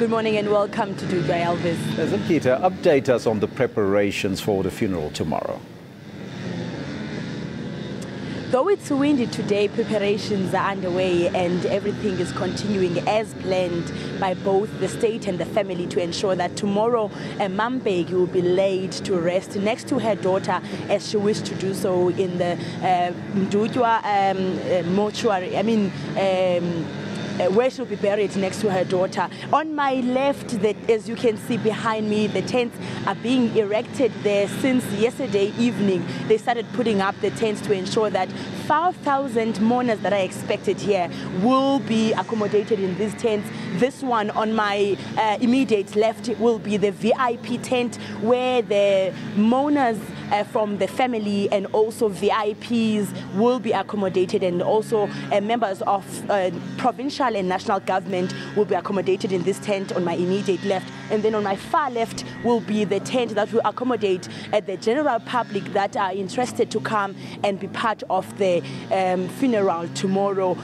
Good morning and welcome to Idutywa, Elvis. Zimkitha, update us on the preparations for the funeral tomorrow. Though it's windy today, preparations are underway and everything is continuing as planned by both the state and the family to ensure that tomorrow maMbeki's will be laid to rest next to her daughter as she wished to do so in the Idutywa mortuary. Where she'll be buried next to her daughter. On my left, as you can see behind me, the tents are being erected there since yesterday evening. They started putting up the tents to ensure that 5,000 mourners that are expected here will be accommodated in these tents. This one on my immediate left will be the VIP tent where the mourners from the family and also VIPs will be accommodated, and also members of provincial and national government will be accommodated in this tent on my immediate left. And then on my far left will be the tent that will accommodate the general public that are interested to come and be part of the funeral tomorrow.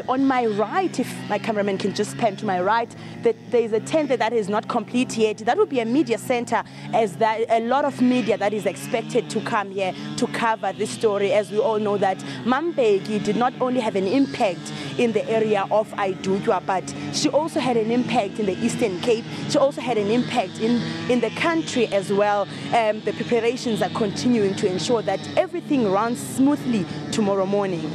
On my right, if my cameraman can just pan to my right, there is a tent that is not complete yet. That will be a media center, as that a lot of media that is expected to come here to cover this story. As we all know that maMbeki's did not only have an impact in the area of Idutywa, but she also had an impact in the Eastern Cape. She also had an impact in the country as well. The preparations are continuing to ensure that everything runs smoothly tomorrow morning.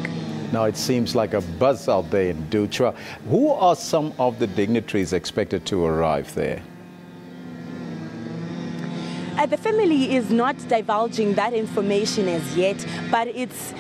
Now it seems like a buzz out there in Idutywa. Who are some of the dignitaries expected to arrive there? The family is not divulging that information as yet, but it's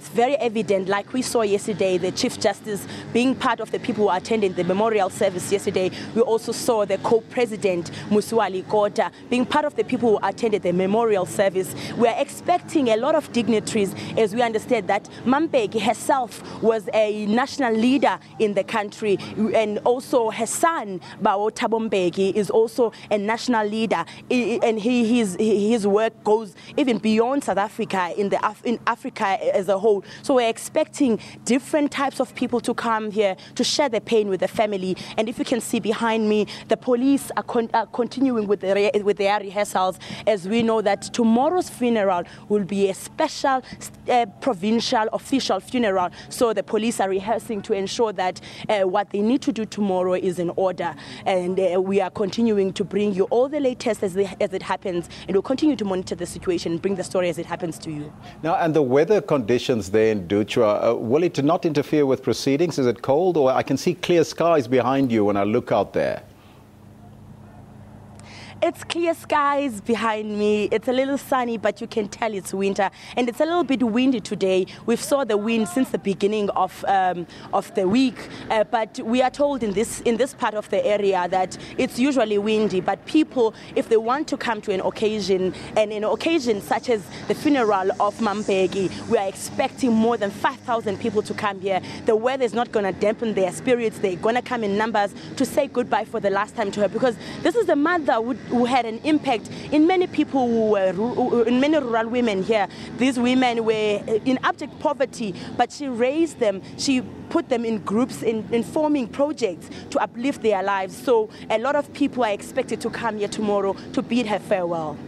very evident, like we saw yesterday, the Chief Justice being part of the people who attended the memorial service yesterday. We also saw the co-president, Musiwali Kota, being part of the people who attended the memorial service. We are expecting a lot of dignitaries, as we understand that maMbeki's herself was a national leader in the country, and also her son, Thabo Mbeki, is also a national leader, and his work goes even beyond South Africa, in Africa as a whole. So we're expecting different types of people to come here to share the pain with the family. And if you can see behind me, the police are continuing with their rehearsals, as we know that tomorrow's funeral will be a special provincial official funeral. So the police are rehearsing to ensure that what they need to do tomorrow is in order. And we are continuing to bring you all the latest as it happens, and we'll continue to monitor the situation and bring the story as it happens to you. Now, and the weather conditions there in Idutywa, will it not interfere with proceedings? Is it cold? Or I can see clear skies behind you when I look out there. It's clear skies behind me. It's a little sunny, but you can tell it's winter, and it's a little bit windy today. We've saw the wind since the beginning of the week, but we are told in this part of the area that it's usually windy. But people, if they want to come to an occasion, and an occasion such as the funeral of maMbeki's, we are expecting more than 5,000 people to come here. The weather is not going to dampen their spirits. They're going to come in numbers to say goodbye for the last time to her, because this is the mother who had an impact in many people in many rural women here. These women were in abject poverty, but she raised them. She put them in groups, in forming projects to uplift their lives. So a lot of people are expected to come here tomorrow to bid her farewell.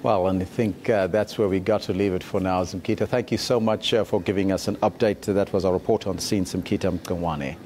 Well, and I think that's where we got to leave it for now. Zimkitha, thank you so much for giving us an update. That was our reporter on the scene, Zimkitha Macingwane.